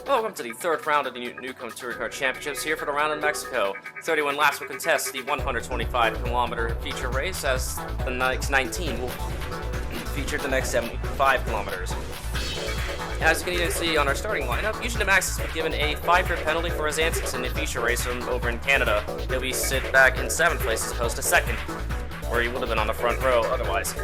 Welcome to the third round of the Neucom Touring Car Championships here for the round in Mexico. 31 laps will contest the 125-kilometer feature race, as the next 19 will feature the next 75 kilometers. As you can even see on our starting lineup, usually Max has been given a 5-year penalty for his antics in the feature race from over in Canada. He'll be sit back in 7th place as opposed to 2nd, where he would have been on the front row otherwise.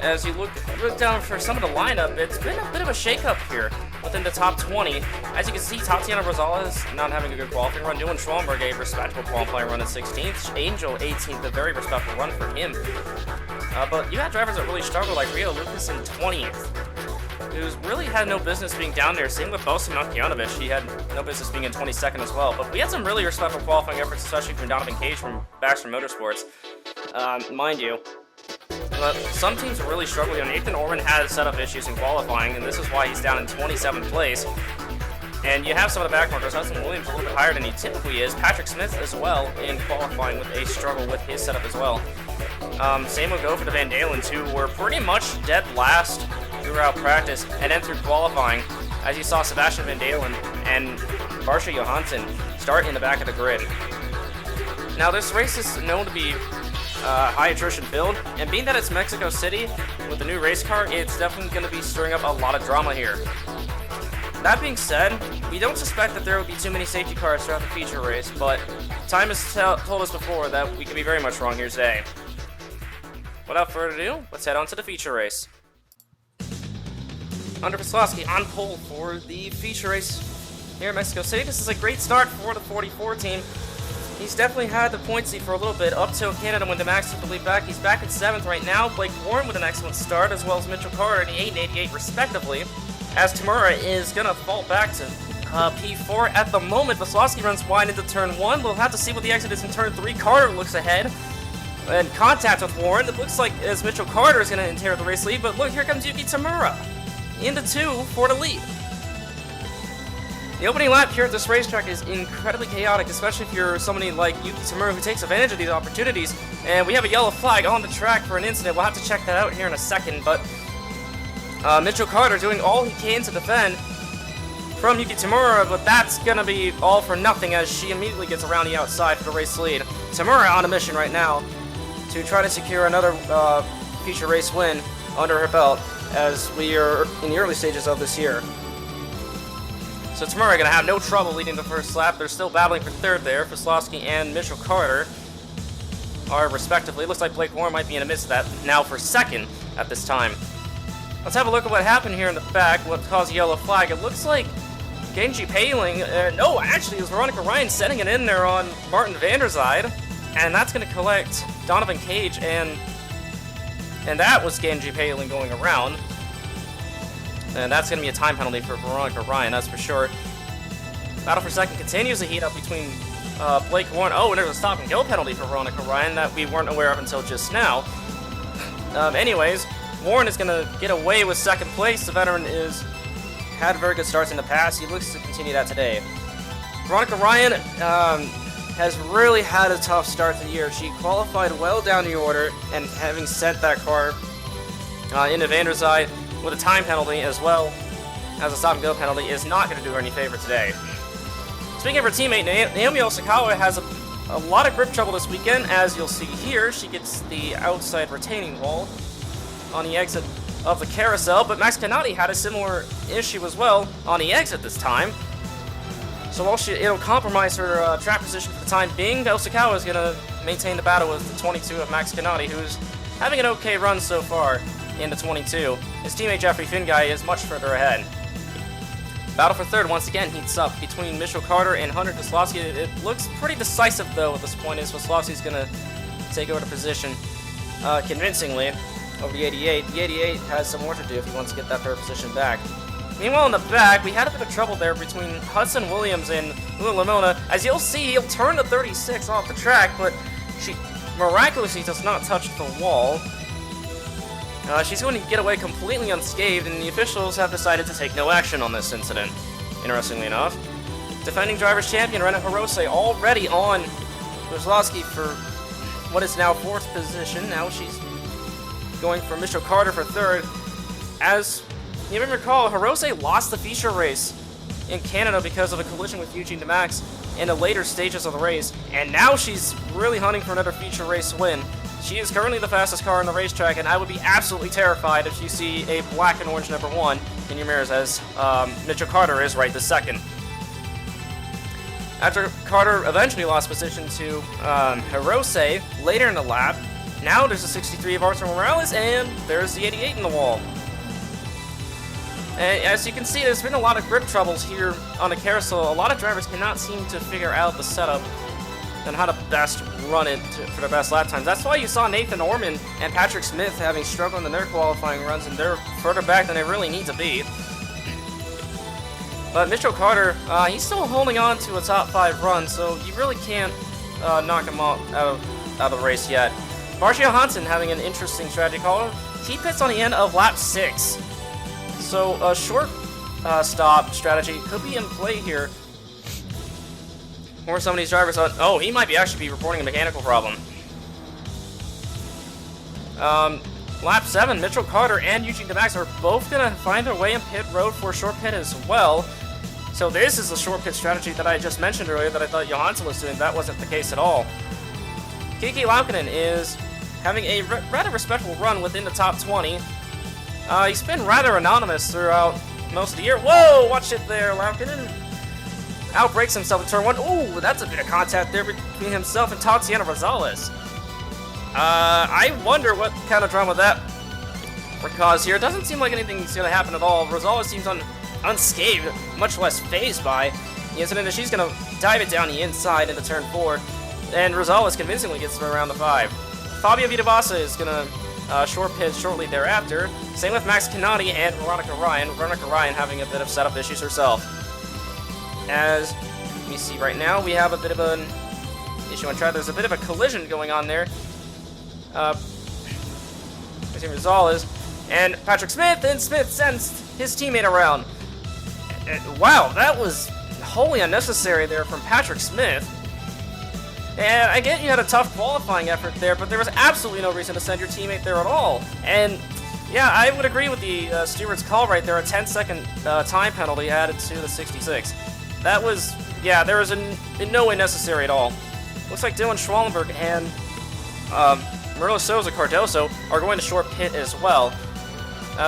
As you look down for some of the lineup, it's been a bit of a shake-up here within the top 20. As you can see, Tatiana Rosales not having a good qualifying run. Dylan Schwalmberg, a respectable qualifying run at 16th. Angel, 18th, a very respectable run for him. But you had drivers that really struggled, like Rio Lucas in 20th, who's really had no business being down there. Same with Bosa Markjanovic. He had no business being in 22nd as well. But we had some really respectable qualifying efforts, especially from Donovan Cage from Baxter Motorsports. Mind you, but some teams are really struggling. Nathan Orman had setup issues in qualifying, and this is why he's down in 27th place. And you have some of the backmarkers. Hudson Williams a little bit higher than he typically is. Patrick Smith as well in qualifying with a struggle with his setup as well. Same will go for the Van Dalens, who were pretty much dead last throughout practice and entered qualifying, as you saw Sebastian Van Dalen and Barsha Johansson start in the back of the grid. Now, this race is known to be high attrition build, and being that it's Mexico City with the new race car, it's definitely going to be stirring up a lot of drama here. That being said, we don't suspect that there will be too many safety cars throughout the feature race, but time has told us before that we could be very much wrong here today. Without further ado, let's head on to the feature race. Under Veslowski on pole for the feature race here in Mexico City. This is a great start for the 44 team. He's definitely had the points lead for a little bit up till Canada when the Max took the lead back. He's back in 7th right now. Blake Warren with an excellent start, as well as Mitchell Carter in the 8 and 88 respectively. As Tamura is going to fall back to P4 at the moment. Veslowski runs wide into turn 1. We'll have to see what the exit is in turn 3. Carter looks ahead and contact with Warren. It looks like as Mitchell Carter is going to inherit the race lead, but look, here comes Yuki Tamura into 2 for the lead. The opening lap here at this racetrack is incredibly chaotic, especially if you're somebody like Yuki Tamura who takes advantage of these opportunities. And we have a yellow flag on the track for an incident. We'll have to check that out here in a second. But Mitchell Carter doing all he can to defend from Yuki Tamura, but that's going to be all for nothing as she immediately gets around the outside for the race lead. Tamura on a mission right now to try to secure another feature race win under her belt as we are in the early stages of this year. So Tamura going to have no trouble leading the first lap. They're still battling for 3rd there. Veslowski and Mitchell Carter are respectively. Looks like Blake Warren might be in the midst of that now for 2nd at this time. Let's have a look at what happened here in the back, what caused a yellow flag. It looks like Genji Paling, no, actually it was Veronica Ryan setting it in there on Martin Vanderzijde, and that's going to collect Donovan Cage, and that was Genji Paling going around. And that's going to be a time penalty for Veronica Ryan, that's for sure. Battle for 2nd continues to heat up between Blake Warren. Oh, and there's a stop and go penalty for Veronica Ryan that we weren't aware of until just now. Anyways, Warren is going to get away with 2nd place. The veteran had very good starts in the past. He looks to continue that today. Veronica Ryan has really had a tough start to the year. She qualified well down the order, and having sent that car into Vanderzijde with a time penalty as well as a stop-and-go penalty is not going to do her any favor today. Speaking of her teammate, Naomi Osakawa has a lot of grip trouble this weekend. As you'll see here, she gets the outside retaining wall on the exit of the carousel, but Max Canati had a similar issue as well on the exit this time. So while it'll compromise her track position for the time being, Osakawa is going to maintain the battle with the 22 of Max Canati, who's having an okay run so far in the 22. His teammate Jeffrey Finguy is much further ahead. Battle for 3rd once again heats up between Mitchell Carter and Hunter Veslowski. It looks pretty decisive though at this point, as Veslowski's going to take over the position convincingly over the 88. The 88 has some more to do if he wants to get that 3rd position back. Meanwhile in the back, we had a bit of trouble there between Hudson Williams and Lula Lamona. As you'll see, he'll turn the 36 off the track, but she miraculously does not touch the wall. She's going to get away completely unscathed, and the officials have decided to take no action on this incident, interestingly enough. Defending Drivers' Champion Rena Hirose already on Veslowski for what is now 4th position. Now she's going for Mitchell Carter for 3rd. As you may recall, Hirose lost the feature race in Canada because of a collision with Eugene DeMax in the later stages of the race, and now she's really hunting for another feature race win. She is currently the fastest car on the racetrack, and I would be absolutely terrified if you see a black and orange number 1 in your mirrors, as Mitchell Carter is right this second. After Carter eventually lost position to Hirose later in the lap, now there's a 63 of Arthur Morales, and there's the 88 in the wall. And as you can see, there's been a lot of grip troubles here on the carousel. A lot of drivers cannot seem to figure out the setup and how to best run it for their best lap times. That's why you saw Nathan Orman and Patrick Smith having struggled in their qualifying runs, and they're further back than they really need to be. But Mitchell Carter, he's still holding on to a top 5 run, so you really can't knock him out of the race yet. Marcia Johansson having an interesting strategy call. He pits on the end of lap 6. So a short stop strategy could be in play here. Or some of these drivers thought, oh, he might actually be reporting a mechanical problem. Lap 7, Mitchell Carter and Eugene DeMax are both going to find their way in pit road for a short pit as well. So this is the short pit strategy that I just mentioned earlier that I thought Johansson was doing. That wasn't the case at all. Kiki Laukkanen is having a rather respectable run within the top 20. He's been rather anonymous throughout most of the year. Whoa, watch it there, Laukkanen. Outbreaks himself in turn 1. Ooh, that's a bit of contact there between himself and Tatiana Rosales. I wonder what kind of drama that would cause here. It doesn't seem like anything's going to happen at all. Rosales seems unscathed, much less phased by the incident, and she's going to dive it down the inside into turn 4, and Rosales convincingly gets her around the 5. Fabio Vitavasa is going to short pit shortly thereafter. Same with Max Canati and Veronica Ryan. Veronica Ryan having a bit of setup issues herself. As we see right now, we have a bit of an issue on track. There's a bit of a collision going on there. Rosales and Patrick Smith, and Smith sends his teammate around. Wow, that was wholly unnecessary there from Patrick Smith. And I get you had a tough qualifying effort there, but there was absolutely no reason to send your teammate there at all. And yeah, I would agree with the steward's call right there, a 10-second time penalty added to the 66. That was, yeah, there was in no way necessary at all. Looks like Dylan Schwallenberg and Murilo Souza Cardoso are going to short pit as well.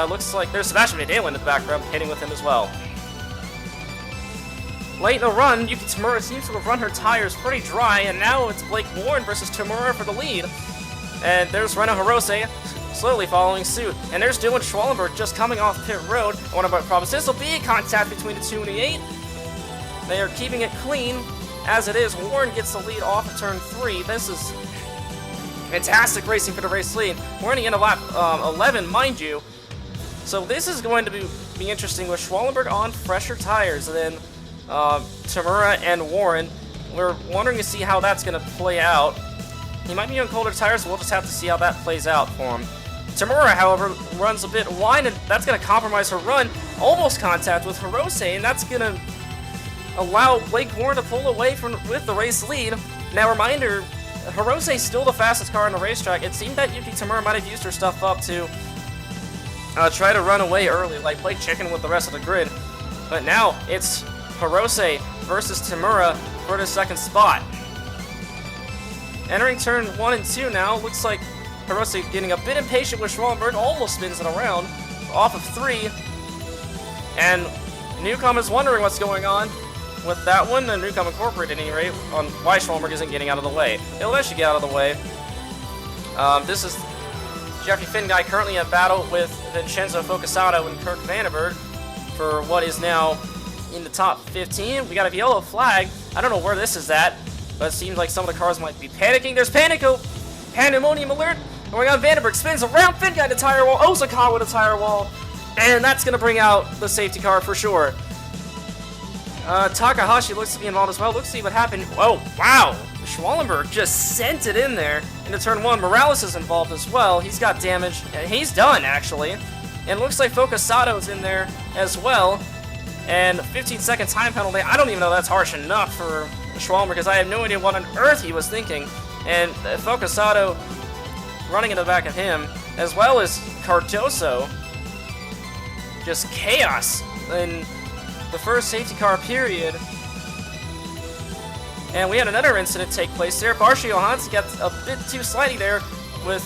Looks like there's Sebastian Vidal in the background hitting with him as well. Late in the run, Yuki Tamura seems to have run her tires pretty dry, and now it's Blake Warren versus Tamura for the lead. And there's Reno Hirose slowly following suit. And there's Dylan Schwallenberg just coming off pit road. I wonder about problems. This will be a contact between the 2 and the 8. They are keeping it clean as it is. Warren gets the lead off of turn 3. This is fantastic racing for the race lead. We're running into lap 11, mind you. So this is going to be interesting with Schwallenberg on fresher tires than Tamura and Warren. We're wondering to see how that's going to play out. He might be on colder tires, so we'll just have to see how that plays out for him. Tamura, however, runs a bit wide, and that's going to compromise her run. Almost contact with Hirose, and that's going to allow Blake Warren to pull away with the race lead. Now, reminder, Hirose is still the fastest car on the racetrack. It seemed that Yuki Tamura might have used her stuff up to try to run away early, like play chicken with the rest of the grid. But now, it's Hirose versus Tamura for the second spot. Entering turn 1 and 2 now, looks like Hirose getting a bit impatient with Schwallenberg, almost spins it around, off of 3. And Neucom is wondering what's going on with that one, and Neucom Incorporated at any rate, on why Schwallenberg isn't getting out of the way. He'll eventually get out of the way. This is Jeffrey Finguy currently in battle with Vincenzo Focasato and Kirk Vandenberg for what is now in the top 15. We got a yellow flag. I don't know where this is at, but it seems like some of the cars might be panicking. There's pandemonium alert going on. Vandenberg spins around Finguy to tire wall, Osakawa to tire wall, and that's going to bring out the safety car for sure. Takahashi looks to be involved as well. Let's see what happened. Oh, wow. Schwallenberg just sent it in there into turn 1. Morales is involved as well. He's got damage. He's done, actually. And looks like Focusato's in there as well. And 15-second time penalty. I don't even know that's harsh enough for Schwallenberg because I have no idea what on earth he was thinking. And Focusato running in the back of him, as well as Cardoso. Just chaos. And the first safety car period. And we had another incident take place there. Barsha Johansson gets a bit too slidey there with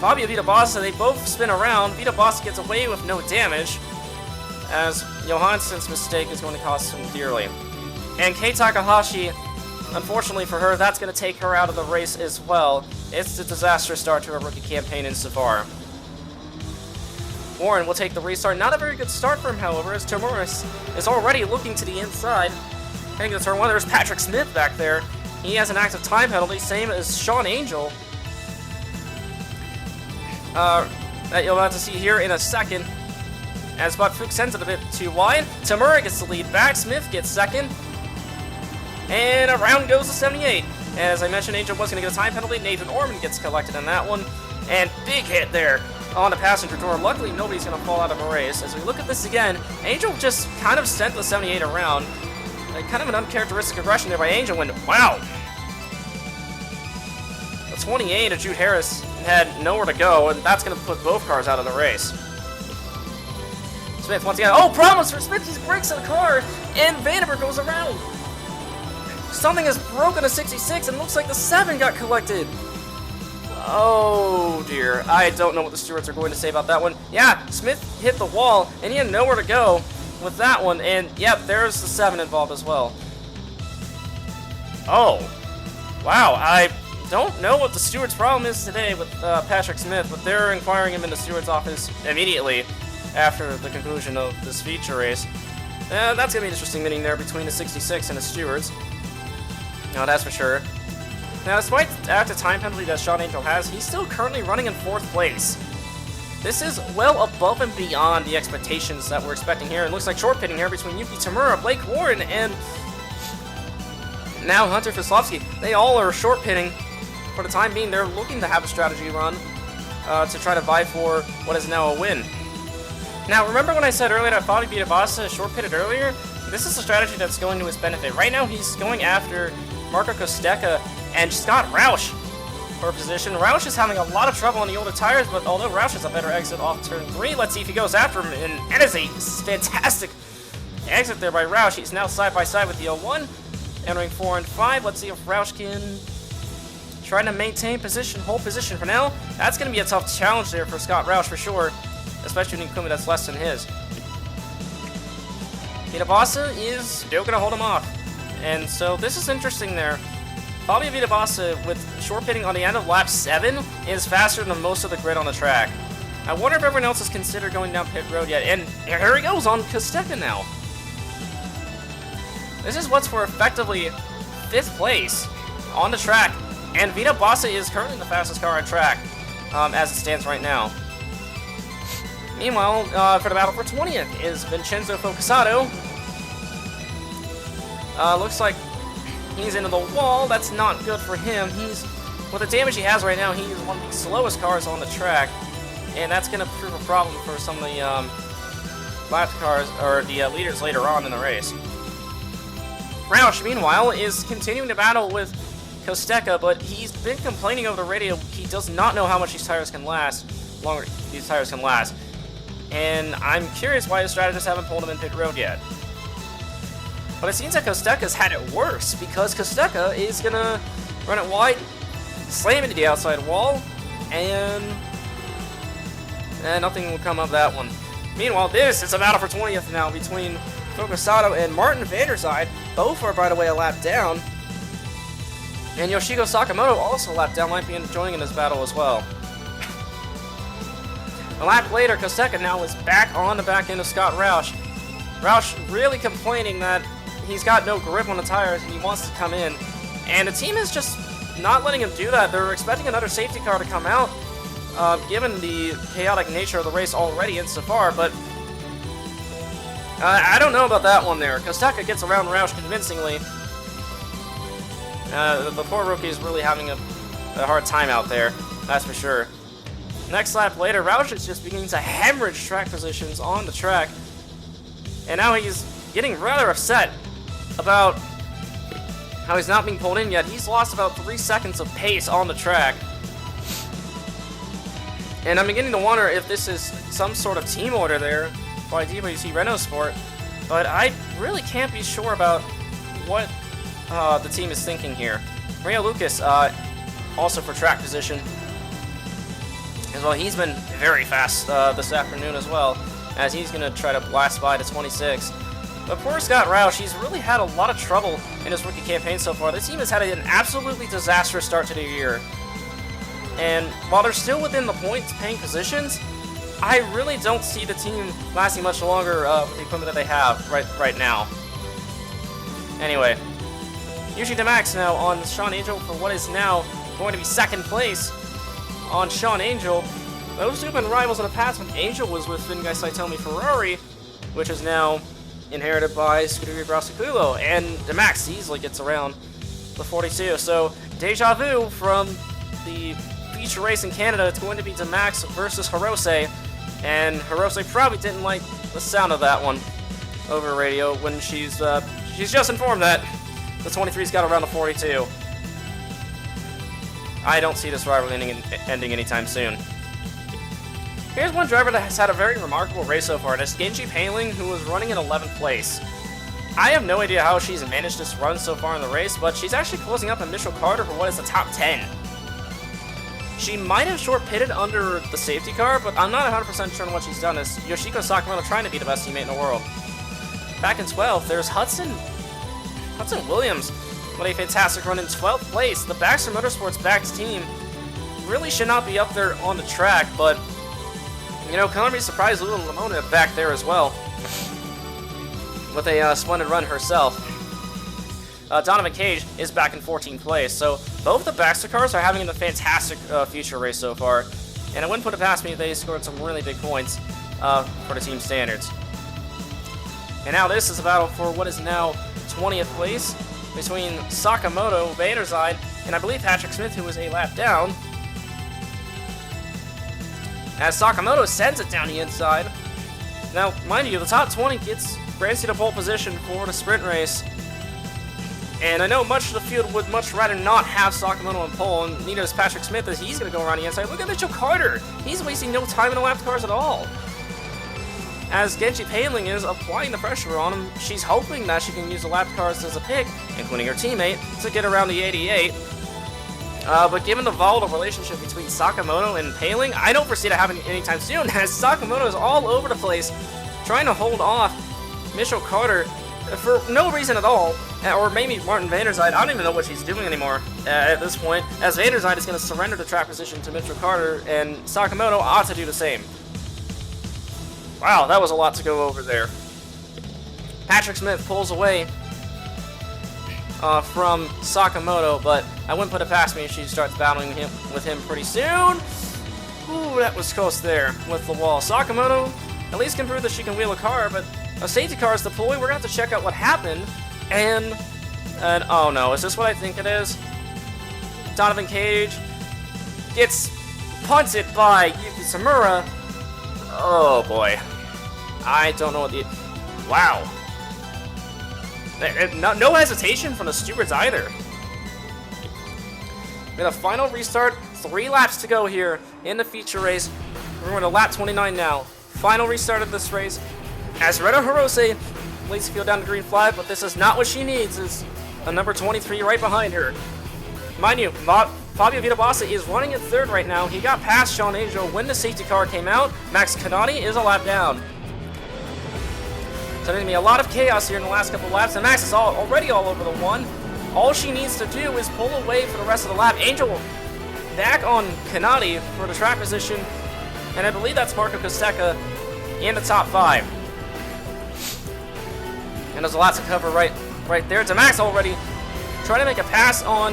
Fabio Vitabasa. They both spin around. Vitabasa gets away with no damage, as Johansson's mistake is going to cost him dearly. And Kei Takahashi, unfortunately for her, that's going to take her out of the race as well. It's a disastrous start to her rookie campaign insofar. Warren will take the restart. Not a very good start for him, however, as Tamura is already looking to the inside. Heading to turn 1, there's Patrick Smith back there. He has an active time penalty, same as Sean Angel. That you'll have to see here in a second. As Buck Fuchs sends it a bit too wide. Tamura gets the lead back. Smith gets second. And around goes the 78. As I mentioned, Angel was going to get a time penalty. Nathan Orman gets collected on that one. And big hit there on the passenger door. Luckily, nobody's going to fall out of a race. As we look at this again, Angel just kind of sent the 78 around. Kind of an uncharacteristic aggression there by Angel when, wow! The 28 of Jude Harris had nowhere to go, and that's going to put both cars out of the race. Smith once again, oh, problems for Smith, he breaks the car, and Vandenberg goes around. Something has broken a 66, and it looks like the 7 got collected. Oh dear, I don't know what the stewards are going to say about that one. Yeah, Smith hit the wall, and he had nowhere to go with that one, and yep, there's the 7 involved as well. Oh, wow, I don't know what the steward's problem is today with Patrick Smith, but they're inquiring him in the steward's office immediately after the conclusion of this feature race. That's going to be an interesting meeting there between the 66 and the stewards. No, that's for sure. Now, despite the active time penalty that Sean Angel has, he's still currently running in 4th place. This is well above and beyond the expectations that we're expecting here. It looks like short pitting here between Yuki Tamura, Blake Warren, and now Hunter Fislovsky. They all are short pitting. For the time being, they're looking to have a strategy run to try to vie for what is now a win. Now, remember when I said earlier that Fabio Vitabasa short pitted earlier? This is a strategy that's going to his benefit. Right now, he's going after Marco Kosteka and Scott Roush for position. Roush is having a lot of trouble on the older tires, but although Roush has a better exit off turn 3, let's see if he goes after him, and that is a fantastic exit there by Roush. He's now side by side with the 01, entering 4 and 5. Let's see if Roush can try to maintain position, hold position for now. That's going to be a tough challenge there for Scott Roush for sure, especially with an equipment that's less than his. Vitabasa is still going to hold him off, and so this is interesting there. Fabio Vitabasa, with short pitting on the end of lap 7, is faster than most of the grid on the track. I wonder if everyone else has considered going down pit road yet, and here he goes on Kosteka now. This is what's for effectively 5th place on the track, and Vitabasa is currently the fastest car on track as it stands right now. Meanwhile, for the battle for 20th is Vincenzo Focasato. Looks like he's into the wall. That's not good for him. With the damage he has right now, he's one of the slowest cars on the track, and that's going to prove a problem for some of the lap cars, or the leaders later on in the race. Roush, meanwhile, is continuing to battle with Kosteka, but he's been complaining over the radio. He does not know how much these tires can last, and I'm curious why the strategists haven't pulled him in pit road yet. But it seems like Kosteka's had it worse, because Kosteka is going to run it wide, slam into the outside wall, and nothing will come of that one. Meanwhile, this is a battle for 20th now between Focasato and Martin Vanderside. Both are, by the way, a lap down. And Yoshiko Sakamoto also a lap down, might be joining in this battle as well. A lap later, Kosteka now is back on the back end of Scott Roush. Roush really complaining that he's got no grip on the tires and he wants to come in. And the team is just not letting him do that. They're expecting another safety car to come out, given the chaotic nature of the race already insofar, but I don't know about that one there. Kosteka gets around Roush convincingly. The poor rookie is really having a hard time out there, that's for sure. Next lap later, Roush is just beginning to hemorrhage track positions on the track. And now he's getting rather upset about how he's not being pulled in yet. He's lost about 3 seconds of pace on the track. And I'm beginning to wonder if this is some sort of team order there by DWC Renault Sport. but I really can't be sure about what the team is thinking here. Rio Lucas, also for track position as well. He's been very fast this afternoon as well, as he's going to try to blast by to 26. But poor Scott Roush, he's really had a lot of trouble in his rookie campaign so far. This team has had an absolutely disastrous start to the year. And while they're still within the points-paying positions, I really don't see the team lasting much longer with the equipment that they have right now. Anyway, Yuji DeMax now on Sean Angel for what is now going to be second place on Sean Angel. Those two have been rivals in the past when Angel was with Fingai Saitomi Ferrari, which is now inherited by Scuderia Grassaculo, and DeMax easily gets around the 42. So, deja vu from the feature race in Canada. It's going to be DeMax versus Hirose, and Hirose probably didn't like the sound of that one over radio when she's just informed that the 23's got around the 42. I don't see this rivalry ending anytime soon. Here's one driver that has had a very remarkable race so far. That's Genji Paling, who was running in 11th place. I have no idea how she's managed this run so far in the race, but she's actually closing up on Mitchell Carter for what is the top 10. She might have short-pitted under the safety car, but I'm not 100% sure on what she's done. Is Yoshiko Sakamoto trying to be the best teammate in the world. Back in 12th, there's Hudson Williams with a fantastic run in 12th place. The Baxter Motorsports backed team really should not be up there on the track, but you know, can I be surprised Lula Lamona back there as well with a splendid run herself. Donovan Cage is back in 14th place, so both the Baxter cars are having a fantastic future race so far, and I wouldn't put it past me if they scored some really big points for the team standards. And now this is a battle for what is now 20th place between Sakamoto, Vanderzide, and I believe Patrick Smith, who was a lap down. As Sakamoto sends it down the inside. Now, mind you, the top 20 grants you the pole position for the sprint race. And I know much of the field would much rather not have Sakamoto on pole, and neither does Patrick Smith, as he's going to go around the inside. Look at Mitchell Carter! He's wasting no time in the lap cars at all. As Genji Paling is applying the pressure on him, she's hoping that she can use the lap cars as a pick, including her teammate, to get around the 88. But given the volatile relationship between Sakamoto and Paling, I don't foresee that happening anytime soon, as Sakamoto is all over the place, trying to hold off Mitchell Carter for no reason at all, or maybe Martin Vanderzide. I don't even know what she's doing anymore at this point, as Vanderzide is going to surrender the track position to Mitchell Carter, and Sakamoto ought to do the same. Wow, that was a lot to go over there. Patrick Smith pulls away from Sakamoto, but I wouldn't put it past me if she starts battling with him pretty soon. Ooh, that was close there with the wall. Sakamoto at least can prove that she can wheel a car, but a safety car is deployed. We're going to have to check out what happened. And oh no, is this what I think it is? Donovan Cage gets punted by Yuki Samura. Oh boy. I don't know what the... Wow. No hesitation from the stewards either. We have a final restart. 3 laps to go here in the feature race. We're going to lap 29 now. Final restart of this race. As Reda Hirose leads the field down the green flag, but this is not what she needs. Is a number 23 right behind her. Mind you, Fabio Vitabassa is running in 3rd right now. He got past Sean Angel when the safety car came out. Max Canati is a lap down. So there's going to be a lot of chaos here in the last couple of laps, and Max is already all over the one. All she needs to do is pull away for the rest of the lap. Angel back on Canati for the track position, and I believe that's Marco Costeca in the top 5. And there's a lot to cover right there. To Max already trying to make a pass on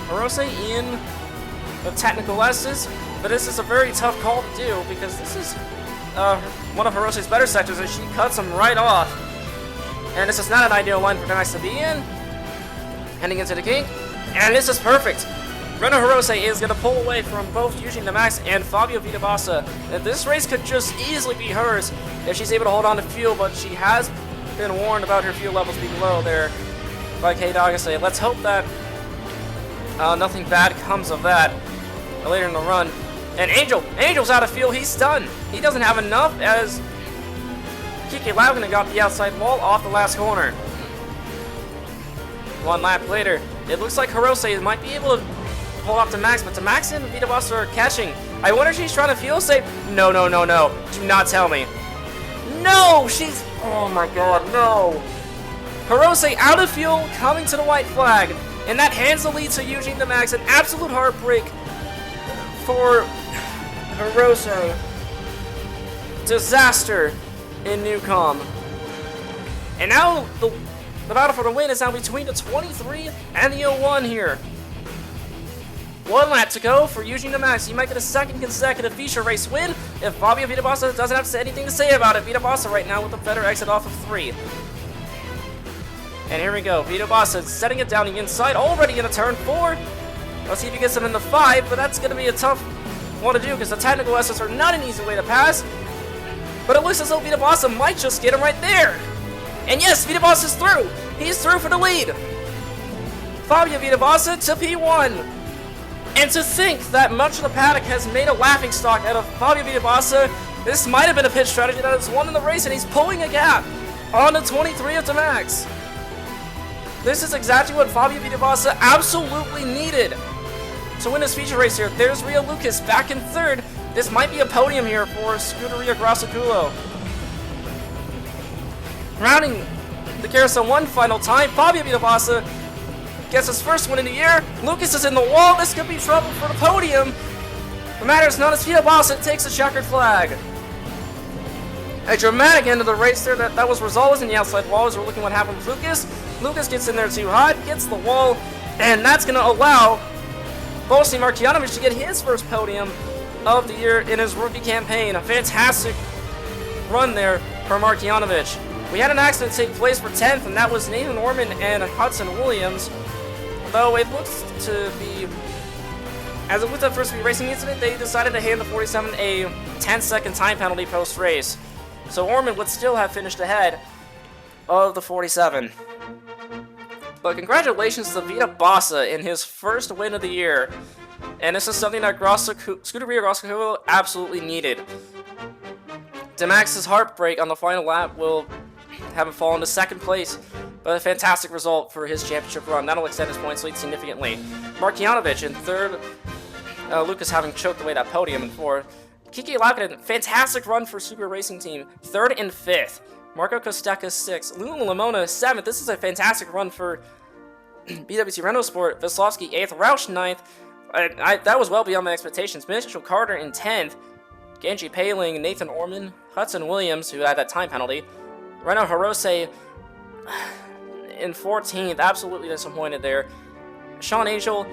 Hirose in the technical S's, but this is a very tough call to do because this is one of Hirose's better sectors, and she cuts him right off. And this is not an ideal line for Max to be in. Heading into the kink, and this is perfect. Rena Hirose is going to pull away from both Eugene DeMax and Fabio Vitabassa. This race could just easily be hers if she's able to hold on to fuel, but she has been warned about her fuel levels being low there by Kei Dagase. Let's hope that nothing bad comes of that later in the run. And Angel's out of fuel. He's stunned. He doesn't have enough, as Kiki Laughlin got the outside wall off the last corner. One lap later, it looks like Hirose might be able to pull off to Max, but to Max and Vita Bossa are catching. I wonder if she's trying to fuel save. No, no, no, no. Do not tell me. No, she's... Oh my god, no. Hirose out of fuel, coming to the white flag. And that hands the lead to Eugene to Max. An absolute heartbreak for Hirose. Disaster in Neucom. And now the battle for the win is now between the 23 and the 01 here. 1 lap to go for Eugene to Max. He might get a second consecutive feature race win if Fabio Vita Bossa doesn't have anything to say about it. Vita Bossa right now with a better exit off of 3. And here we go. Vita Bossa setting it down the inside, already in a turn 4. Let's see if he gets him in the 5, but that's going to be a tough one to do because the technical S's are not an easy way to pass. But it looks as though Vita Bossa might just get him right there. And yes, Vita Bossa's through. He's through for the lead. Fabio Vita Bossa to P1. And to think that much of the paddock has made a laughingstock out of Fabio Vita Bossa, this might have been a pit strategy that has won in the race, and he's pulling a gap on the 23 of Max. This is exactly what Fabio Vita Bossa absolutely needed to win this feature race here. There's Ria Lucas back in 3rd. This might be a podium here for Scuderia Grosseculo. Rounding the carousel one final time, Fabio Vita Bossa gets his first win in the year. Lucas is in the wall. This could be trouble for the podium. The matter is not as Vita Bossa takes the checkered flag. A dramatic end of the race there. That was Rosales in the outside wall as we're looking what happened with Lucas. Lucas gets in there too hot, gets the wall, and that's going to allow Bosni Markjanovic to get his first podium of the year in his rookie campaign. A fantastic run there for Markjanovic. We had an accident take place for 10th, and that was Nathan Orman and Hudson Williams. Though it looks to be, as it looked at first to be a racing incident, they decided to hand the 47 a 10-second time penalty post-race. So Orman would still have finished ahead of the 47. But congratulations to Vita Bossa in his first win of the year. And this is something that Scuderia Grosseculo absolutely needed. Demax's heartbreak on the final lap will have him fall into 2nd place, but a fantastic result for his championship run. That'll extend his points lead significantly. Markjanovic in 3rd, Lucas having choked away that podium in 4th. Kiki Laukinen, fantastic run for Super Racing Team, 3rd and 5th. Marco Costecca 6th. Luna Lamona 7th. This is a fantastic run for BWT Renault Sport. Veslovsky 8th. Roush 9th. That was well beyond my expectations. Mitchell Carter in 10th. Genji Paling, Nathan Orman, Hudson Williams, who had that time penalty. Reno Hirose in 14th. Absolutely disappointed there. Sean Angel,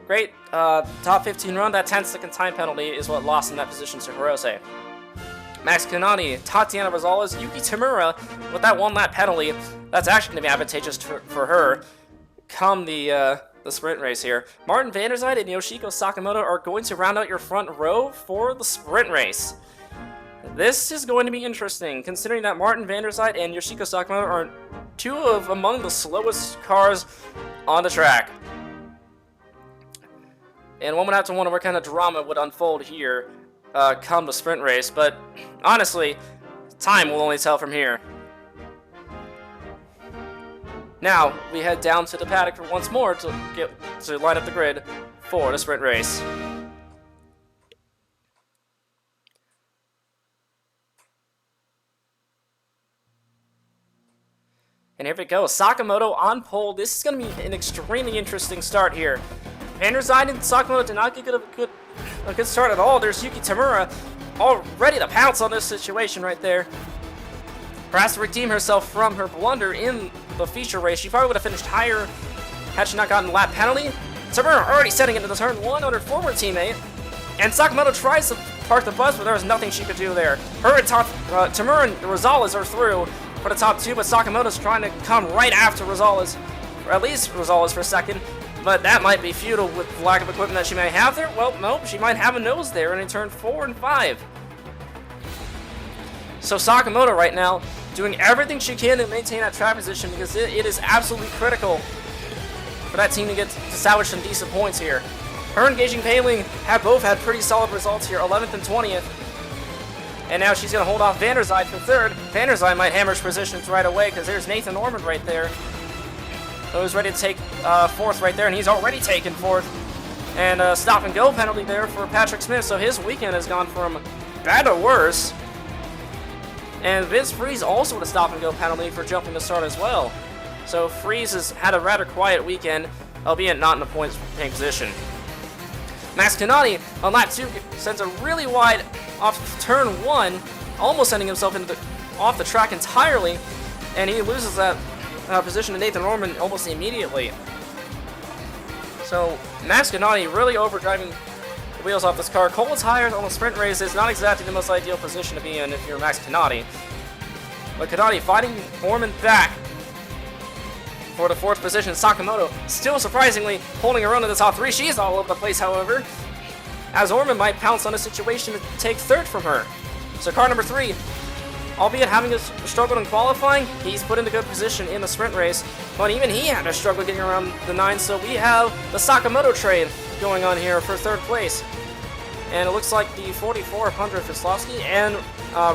great top 15 run. That 10-second time penalty is what lost in that position to Hirose. Max Kanani, Tatiana Rosales, Yuki Tamura with that 1-lap penalty. That's actually going to be advantageous for her come the sprint race here. Martin Vanderzijde and Yoshiko Sakamoto are going to round out your front row for the sprint race. This is going to be interesting, considering that Martin Vanderzijde and Yoshiko Sakamoto are two of among the slowest cars on the track. And one would have to wonder what kind of drama would unfold here come the sprint race, but honestly, time will only tell from here. Now, we head down to the paddock for once more to line up the grid for the sprint race. And here we go, Sakamoto on pole. This is going to be an extremely interesting start here. Vanderzijde and Sakamoto did not get a good start at all. There's Yuki Tamura all ready to pounce on this situation right there. Perhaps to redeem herself from her blunder in the feature race. She probably would have finished higher had she not gotten the lap penalty. Tamura already setting into the turn 1 on her former teammate. And Sakamoto tries to park the bus, but there was nothing she could do there. Her and Tamura and Rosales are through for the top 2, but Sakamoto's trying to come right after Rosales, or at least Rosales for a second. But that might be futile with the lack of equipment that she may have there. Well, nope, she might have a nose there in turn 4 and 5. So Sakamoto right now doing everything she can to maintain that track position because it is absolutely critical for that team to get to salvage some decent points here. Her and Gauging Paling have both had pretty solid results here, 11th and 20th. And now she's going to hold off Van der Zyde for third. Van der Zyde might hammer positions right away because there's Nathan Norman right there, who's ready to take fourth right there, and he's already taken fourth. And a stop and go penalty there for Patrick Smith, so his weekend has gone from bad to worse. And Vince Freeze also with a stop and go penalty for jumping the start as well. So Freeze has had a rather quiet weekend, albeit not in a points paying position. Max Canati on lap 2 sends a really wide off turn 1, almost sending himself off the track entirely, and he loses that position to Nathan Norman almost immediately. So Max Canati really overdriving the wheels off this car. Cold tires on the sprint race is not exactly the most ideal position to be in if you're Max Canati. But Canati fighting Norman back for the 4th position. Sakamoto still surprisingly holding her own in the top 3. She's all over the place, however, as Orman might pounce on a situation to take 3rd from her. So car number 3, albeit having a struggle in qualifying, he's put into good position in the sprint race, but even he had a struggle getting around the 9, so we have the Sakamoto train going on here for 3rd place. And it looks like the 4400 Fislowski and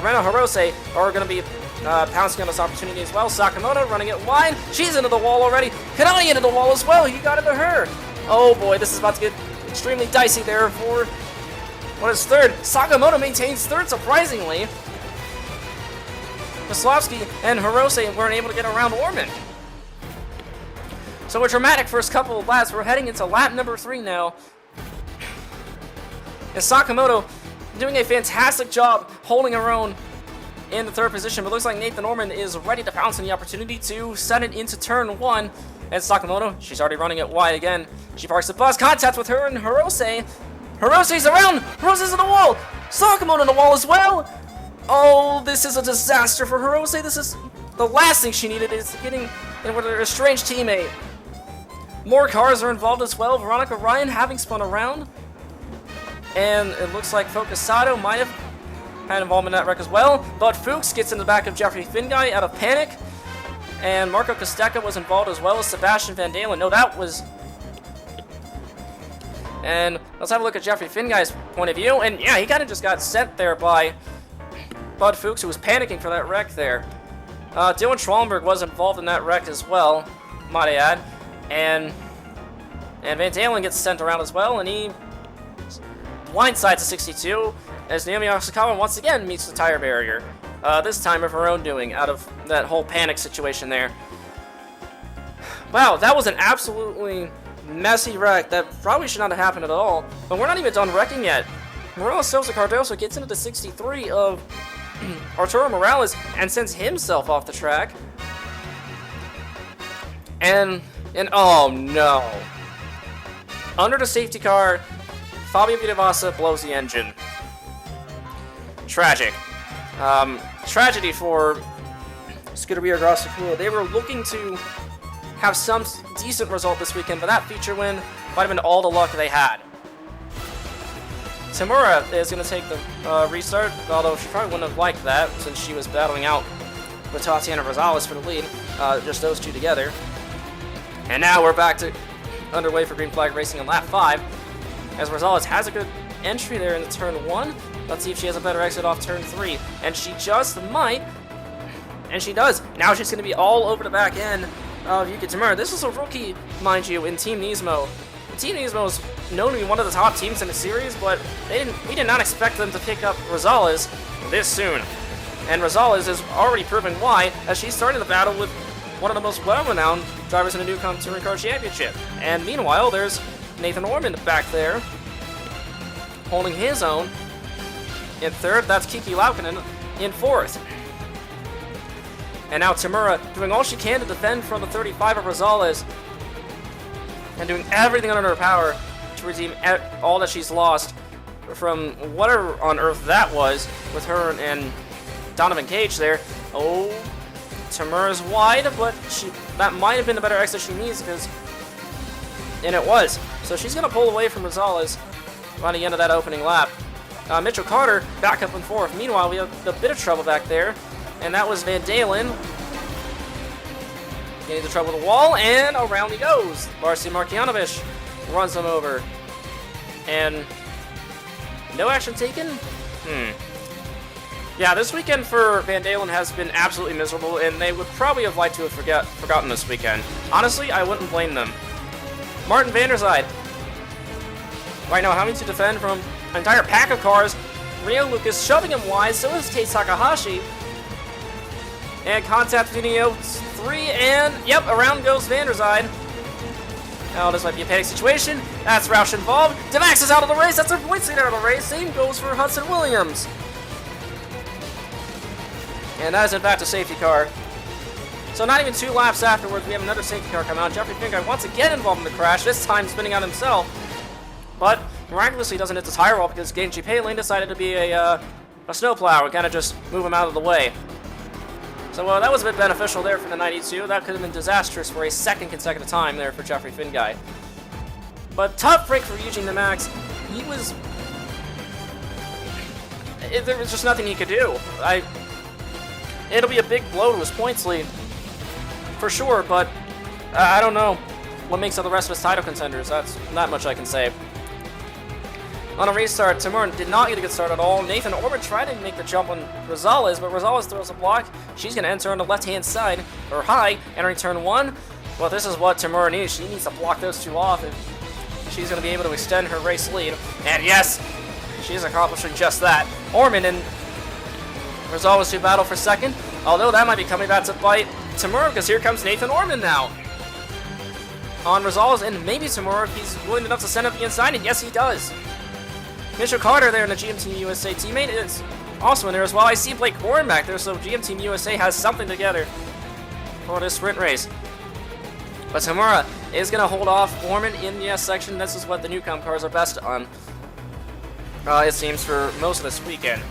Rena Hirose are going to be pouncing on this opportunity as well. Sakamoto running it wide. She's into the wall already. Kanani into the wall as well. He got into her. Oh boy, this is about to get extremely dicey there for what is 3rd. Sakamoto maintains 3rd surprisingly. Fislowski and Hirose weren't able to get around Orman. So a dramatic first couple of laps. We're heading into lap number 3 now. And Sakamoto doing a fantastic job holding her own in the 3rd position, but looks like Nathan Norman is ready to pounce on the opportunity to send it into turn 1. And Sakamoto, she's already running it wide again. She parks the bus, contact with her and Hirose. Hirose's around! Hirose's in the wall! Sakamoto in the wall as well! Oh, this is a disaster for Hirose. This is the last thing she needed, is getting in with her estranged teammate. More cars are involved as well. Veronica Ryan having spun around. And it looks like Focusato might have had involvement in that wreck as well. But Fuchs gets in the back of Jeffrey Finguy out of panic. And Marco Costeca was involved as well as Sebastian Van Dalen. No, that was... And let's have a look at Jeffrey Finguy's point of view. And yeah, he kind of just got sent there by Bud Fuchs, who was panicking for that wreck there. Dylan Schwallenberg was involved in that wreck as well, might I add. And Van Dalen gets sent around as well, and he blindsides a 62 as Naomi Asakawa once again meets the tire barrier. This time of her own doing, out of that whole panic situation there. Wow, that was an absolutely messy wreck that probably should not have happened at all. But we're not even done wrecking yet. Morales Sosa Cardoso gets into the 63 of Arturo Morales and sends himself off the track. And oh no. Under the safety car, Fabio Vitavasa blows the engine. Tragic. Tragedy for Scuderia Grosseculo. They were looking to have some decent result this weekend, but that feature win might have been all the luck they had. Tamura is going to take the restart, although she probably wouldn't have liked that since she was battling out with Tatiana Rosales for the lead, just those two together. And now we're back to underway for Green Flag Racing on lap 5, as Rosales has a good entry there into turn 1. Let's see if she has a better exit off turn 3, and she just might, and she does. Now she's going to be all over the back end of Yuki Tamura. This is a rookie, mind you, in Team Nismo. Team Nismo is known to be one of the top teams in the series, but we did not expect them to pick up Rosales this soon. And Rosales is already proving why, as she's starting the battle with one of the most well-renowned drivers in the Neucom Touring Car Championship. And meanwhile, there's Nathan Orman back there, holding his own. In 3rd, that's Kiki Laukkanen in 4th. And now Tamura doing all she can to defend from the 35 of Rosales, and doing everything under her power to redeem all that she's lost from whatever on earth that was with her and Donovan Cage there. Oh, Tamura's wide, but that might have been the better exit she needs, and it was. So she's going to pull away from Rosales by the end of that opening lap. Mitchell Carter back up in 4th. Meanwhile, we have a bit of trouble back there, and that was Van Dalen getting into trouble with the wall, and around he goes. Varsity Markianovic runs him over. And no action taken? Yeah, this weekend for Van Dalen has been absolutely miserable, and they would probably have liked to have forgotten this weekend. Honestly, I wouldn't blame them. Martin Vanderzide. Right now, having to defend from an entire pack of cars. Rio Lucas shoving him wide, so is Kei Takahashi. And contact between the 3, and yep, around goes Vanderzide. Oh, this might be a panic situation. That's Roush involved. Demax is out of the race. That's their points lead out of the race. Same goes for Hudson Williams. And that is in fact a safety car. So not even 2 laps afterwards, we have another safety car come out. Jeffrey Finguy once again involved in the crash, this time spinning out himself. But miraculously doesn't hit the tire wall because Genji Paylin decided to be a snowplow and kind of just move him out of the way. So that was a bit beneficial there for the 92. That could have been disastrous for a second consecutive time there for Jeffrey Finguy. But tough break for Eugene Demax. There was just nothing he could do. It'll be a big blow to his points lead, for sure, but I don't know what makes up the rest of his title contenders. That's not much I can say. On a restart, Timur did not get a good start at all. Nathan Orbit tried to make the jump on Rosales, but Rosales throws a block. She's going to enter on the left-hand side, or high, entering turn 1. Well, this is what Timur needs. She needs to block those 2 off if she's going to be able to extend her race lead. And yes, she's accomplishing just that. Orman and Rosales to battle for second, although that might be coming back to bite Timur, because here comes Nathan Orman now on Rosales, and maybe Timur if he's willing enough to send up the inside, and yes, he does. Mitchell Carter there in the GM Team USA teammate is also in there as well. I see Blake Warren back there, so GM Team USA has something together for this sprint race. But Tamura is going to hold off Warman in the S section. This is what the Neucom cars are best on, it seems, for most of this weekend.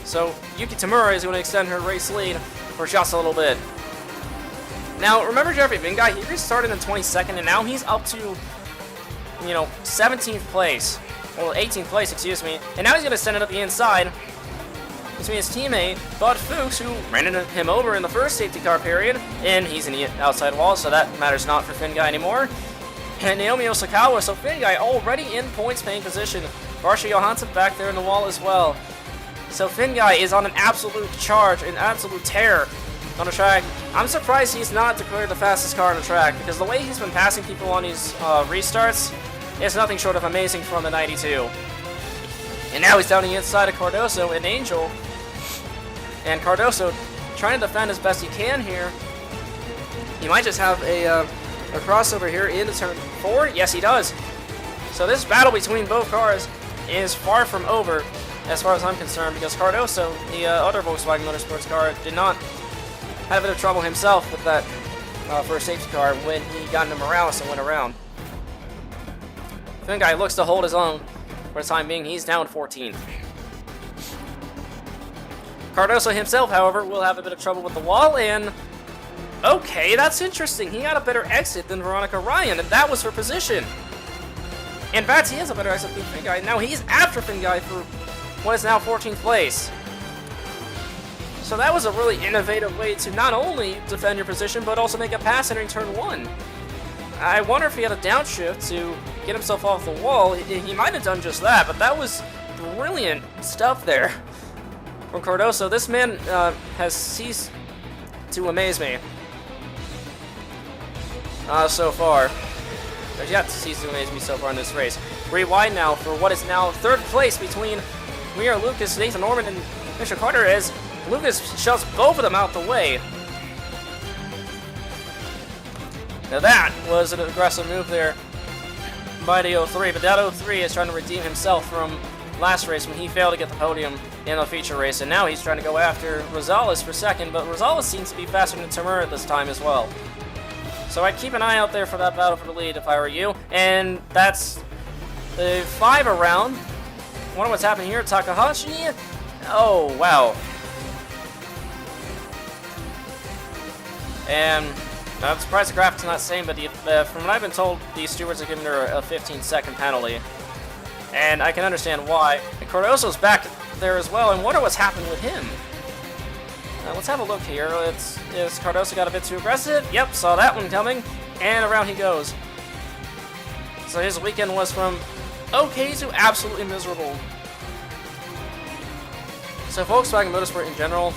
So Yuki Tamura is going to extend her race lead for just a little bit. Now, remember Jeffrey Finguy, he restarted in 22nd, and now he's up to, 17th place. Well, 18th place, excuse me. And now he's going to send it up the inside between his teammate, Bud Fuchs, who ran into him over in the first safety car period, and he's in the outside wall, so that matters not for Finguy anymore. And Naomi Osakawa, so Finguy already in points-paying position. Varsha Johansson back there in the wall as well. So Finguy is on an absolute charge, an absolute tear on the track. I'm surprised he's not declared the fastest car on the track, because the way he's been passing people on these restarts is nothing short of amazing from the 92. And now he's down the inside of Cardoso and Angel. And Cardoso trying to defend as best he can here. He might just have a crossover here into turn 4. Yes, he does. So this battle between both cars is far from over, as far as I'm concerned, because Cardoso, the other Volkswagen Motorsports car, did not have a bit of trouble himself with that first safety car when he got into Morales and went around. Finguy looks to hold his own for the time being. He's down 14th. Cardoso himself, however, will have a bit of trouble with the wall, and okay, that's interesting. He had a better exit than Veronica Ryan, and that was for position. In fact, he has a better exit than Finguy. Now he's after Finguy for what is now 14th place. So that was a really innovative way to not only defend your position, but also make a pass entering turn 1. I wonder if he had a downshift to get himself off the wall. He might have done just that, but that was brilliant stuff there from Cardoso. This man has ceased to amaze me so far. There's yet to cease to amaze me so far in this race. Rewind now for what is now 3rd place between Weir Lucas, Nathan Norman, and Mitchell Carter, as Lucas shoves both of them out the way. Now that was an aggressive move there by the 03, but that 03 is trying to redeem himself from last race when he failed to get the podium in the feature race, and now he's trying to go after Rosales for second, but Rosales seems to be faster than Tamura at this time as well. So I'd keep an eye out there for that battle for the lead if I were you, and that's the 5 around. Wonder what's happening here. Takahashi. Oh, wow. And I'm surprised the graphics are not the same, but from what I've been told, the stewards are giving her a 15-second penalty. And I can understand why. And Cardoso's back there as well, and wonder what's happened with him. Let's have a look here. Is Cardoso got a bit too aggressive? Yep, saw that one coming. And around he goes. So his weekend was from okay to absolutely miserable. So Volkswagen Motorsport in general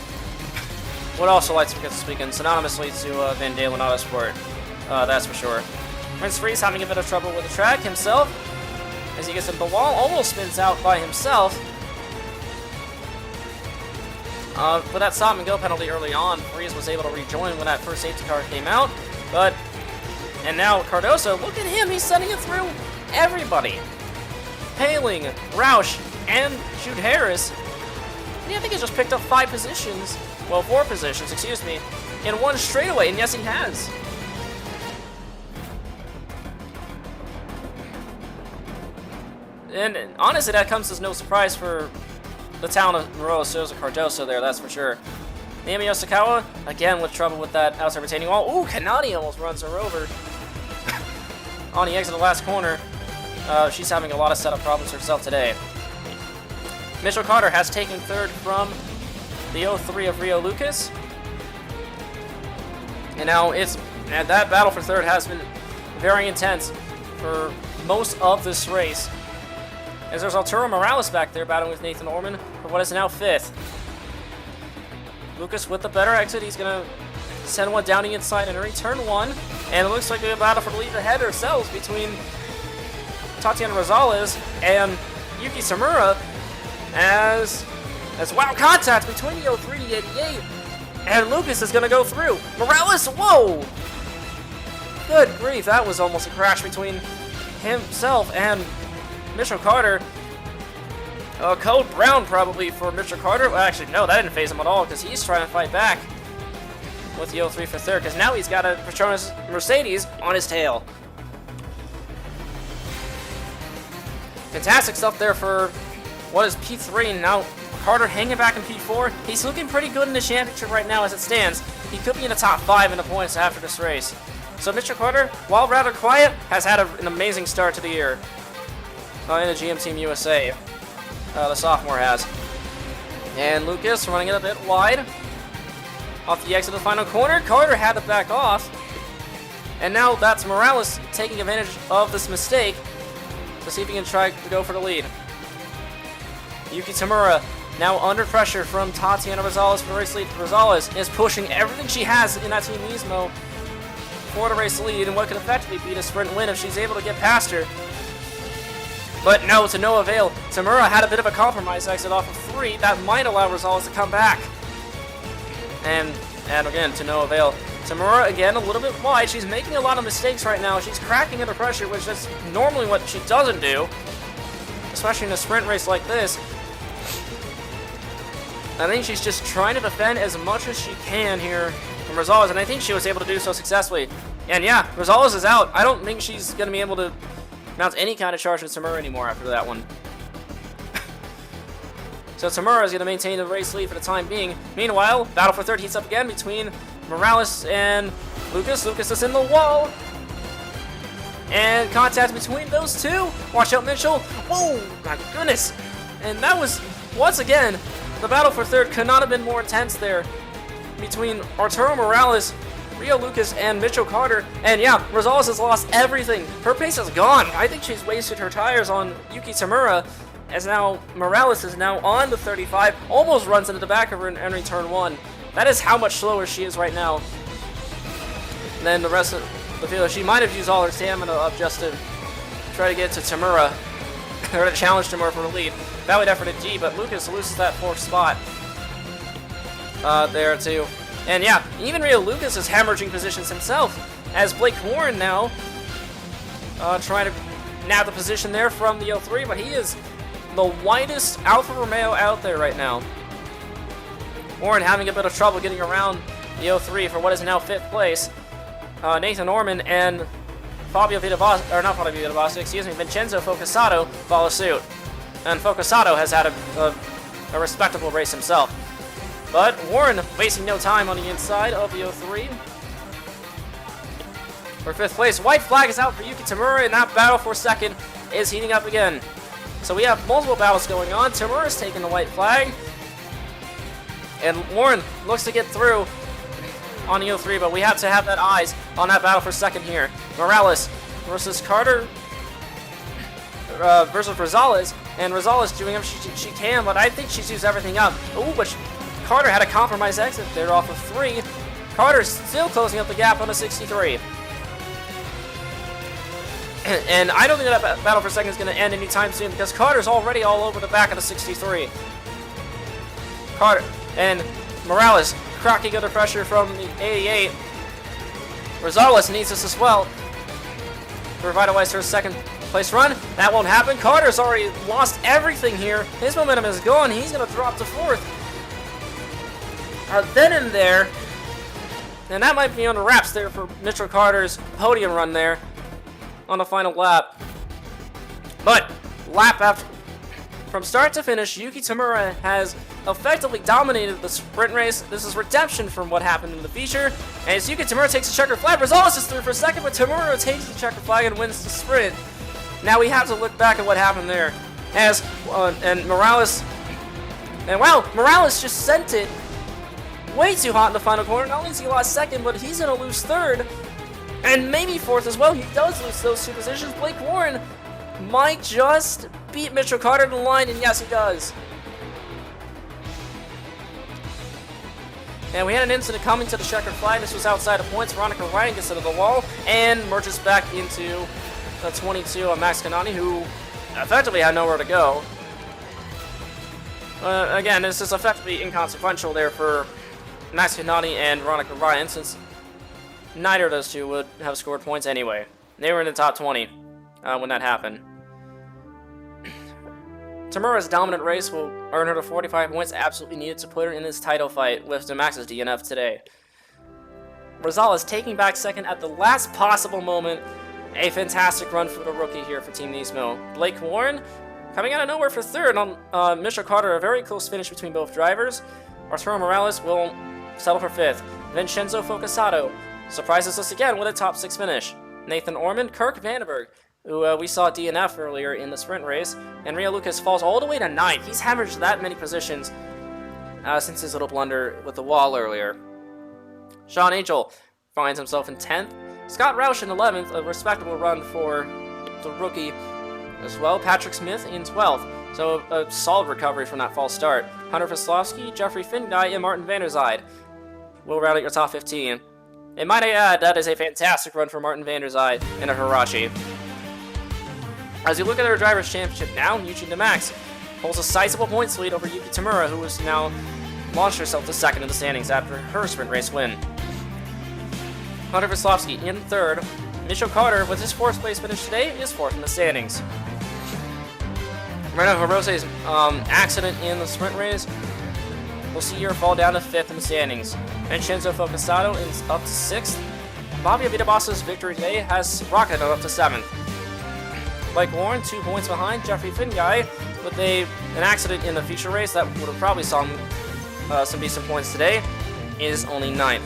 would also like to get this weekend synonymously to Van Dalen Autosport, that's for sure. Prince Freeze having a bit of trouble with the track himself, as he gets into the wall, almost spins out by himself. With that stop and go penalty early on, Freeze was able to rejoin when that first safety car came out, and now Cardoso, look at him, he's sending it through everybody. Paling, Roush, and Jude Harris. I think he's just picked up 4 positions, excuse me, in one straightaway, and yes, he has. And honestly, that comes as no surprise for the town of Moroa Souza Cardoso there, that's for sure. Naomi Yoshikawa, again with trouble with that outside retaining wall. Ooh, Kanani almost runs her over on the exit of the last corner. She's having a lot of setup problems herself today. Mitchell Carter has taken 3rd from the 03 of Rio Lucas. And now that battle for 3rd has been very intense for most of this race. As there's Arturo Morales back there battling with Nathan Orman for what is now 5th. Lucas with the better exit. He's going to send one down the inside and entering turn 1. And it looks like a battle for the lead ahead ourselves between Tatiana Rosales and Yuki Samura. As wild contact between the 03 and the 88. And Lucas is going to go through. Morales, whoa! Good grief, that was almost a crash between himself and Mitchell Carter. Code Brown probably for Mitchell Carter. Well, actually, no, that didn't phase him at all because he's trying to fight back with the 03 for 3rd because now he's got a Petronas Mercedes on his tail. Fantastic stuff there for what is P3. Now Carter hanging back in P4. He's looking pretty good in the championship right now as it stands. He could be in the top 5 in the points after this race. So Mitchell Carter, while rather quiet, has had an amazing start to the year. In the GM Team USA, the sophomore has. And Lucas running it a bit wide. Off the exit of the final corner, Carter had to back off. And now that's Morales taking advantage of this mistake to see if he can try to go for the lead. Yuki Tamura now under pressure from Tatiana Rosales for the race lead. Rosales is pushing everything she has in that Team Nismo for the race lead and what could effectively be the sprint win if she's able to get past her. But no, to no avail. Tamura had a bit of a compromise exit off of 3 that might allow Rosales to come back. And again, to no avail. Tamura, again, a little bit wide. She's making a lot of mistakes right now. She's cracking under pressure, which is normally what she doesn't do, especially in a sprint race like this. I think she's just trying to defend as much as she can here from Rosales, and I think she was able to do so successfully. And yeah, Rosales is out. I don't think she's going to be able to mount any kind of charge with Tamura anymore after that one. So Tamura is going to maintain the race lead for the time being. Meanwhile, battle for 3rd heats up again between Morales and Lucas. Lucas is in the wall. And contact between those two. Watch out, Mitchell. Whoa, my goodness. And that was, once again, the battle for 3rd could not have been more intense there between Arturo Morales, Rio Lucas, and Mitchell Carter. And yeah, Rosales has lost everything. Her pace is gone. I think she's wasted her tires on Yuki Tamura, as now Morales is now on the 35, almost runs into the back of her in entering turn 1. That is how much slower she is right now than the rest of the field. She might have used all her stamina up just to try to get to Tamura, or to challenge Tamura for the lead. Valiant effort at D, but Lucas loses that 4th spot there too. And yeah, even Rio Lucas is hemorrhaging positions himself, as Blake Warren now trying to nab the position there from the 03, but he is the widest Alfa Romeo out there right now. Warren having a bit of trouble getting around the 03 for what is now 5th place. Nathan Orman and Vincenzo Focasato follow suit. And Focasato has had a respectable race himself. But Warren wasting no time on the inside of the 03. For 5th place, white flag is out for Yuki Tamura, and that battle for 2nd is heating up again. So we have multiple battles going on. Tamura is taking the white flag. And Warren looks to get through on the 03, but we have to have that eyes on that battle for 2nd here. Morales versus Carter versus Rosales. And Rosales doing everything she can, but I think she's used everything up. Ooh, but Carter had a compromise exit there off of 3. Carter's still closing up the gap on a 63. And I don't think that battle for second is going to end anytime soon because Carter's already all over the back of the 63. Carter and Morales cracking under pressure from the 88. Rosales needs this as well to revitalize her second place run. That won't happen. Carter's already lost everything here. His momentum is gone. He's going to drop to 4th. Then and there. And that might be on the wraps there for Mitchell Carter's podium run there on the final lap. But lap after, from start to finish, Yuki Tamura has effectively dominated the sprint race. This is redemption from what happened in the feature. And as Yuki Tamura takes the checker flag, Rosales is through for second, but Tamura takes the checker flag and wins the sprint. Now we have to look back at what happened there. As and Morales, and wow, Morales just sent it way too hot in the final corner. Not only is he lost second, but he's gonna lose 3rd. And maybe 4th as well. He does lose those 2 positions. Blake Warren might just beat Mitchell Carter to the line, and yes, he does. And we had an incident coming to the checkered flag. This was outside of points. Veronica Ryan gets into the wall and merges back into the 22 on Max Kanani, who effectively had nowhere to go. Again, this is effectively inconsequential there for Max Kanani and Veronica Ryan, since neither of those two would have scored points anyway. They were in the top 20 when that happened. Tamura's dominant race will earn her the 45 points absolutely needed to put her in this title fight with Demax's DNF today. Rosales taking back second at the last possible moment. A fantastic run for the rookie here for Team Nice-Mill. Blake Warren coming out of nowhere for 3rd on Mitchell Carter. A very close finish between both drivers. Arturo Morales will settle for 5th. Vincenzo Focasato surprises us again with a top 6 finish. Nathan Orman, Kirk Vandenberg, who we saw DNF earlier in the sprint race, and Rio Lucas falls all the way to 9th. He's hammered that many positions since his little blunder with the wall earlier. Sean Angel finds himself in 10th. Scott Roush in 11th, a respectable run for the rookie as well. Patrick Smith in 12th, so a solid recovery from that false start. Hunter Veslowski, Jeffrey Finguy, and Martin Vanderzijde will round out your top 15. And might I add, that is a fantastic run for Martin Vanderzijde in a Hirachi. As you look at our Drivers' Championship now, Yuki Demax holds a sizable points lead over Yuki Tamura, who has now launched herself to 2nd in the standings after her sprint race win. Hunter Veslowski in 3rd. Mitchell Carter, with his 4th place finish today, is 4th in the standings. Renato Horose's accident in the sprint race, we'll see her fall down to 5th in the standings. Vincenzo Focasato is up to 6th. Bobby Avitabas's victory today has rocketed up to 7th. Blake Warren, 2 points behind. Jeffrey Finguy, with an accident in the feature race that would have probably saw some decent points today, is only 9th.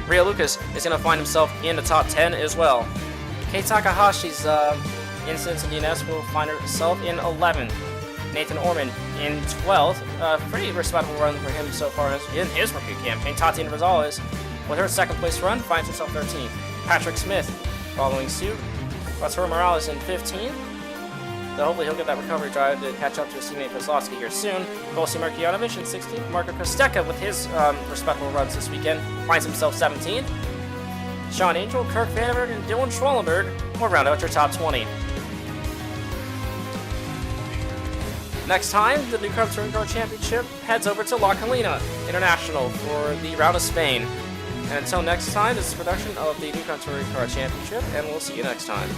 Rio Lucas is going to find himself in the top 10 as well. Kei Takahashi's incidents in DNS will find herself in 11th. Nathan Orman in 12th. Pretty respectable run for him so far in his rookie campaign. Tatiana Rosales, with her 2nd place run, finds herself 13th. Patrick Smith following suit. Arturo Morales in 15th. So hopefully he'll get that recovery drive to catch up to his teammate Veslowski here soon. Kolsi Markianovic in 16th. Marco Kosteka, with his respectable runs this weekend, finds himself 17th. Sean Angel, Kirk Vandenberg, and Dylan Schwallenberg will round out your top 20. Next time, the Neucom Touring Car Championship heads over to La Colina International for the round of Spain. And until next time, this is a production of the Neucom Touring Car Championship, and we'll see you next time.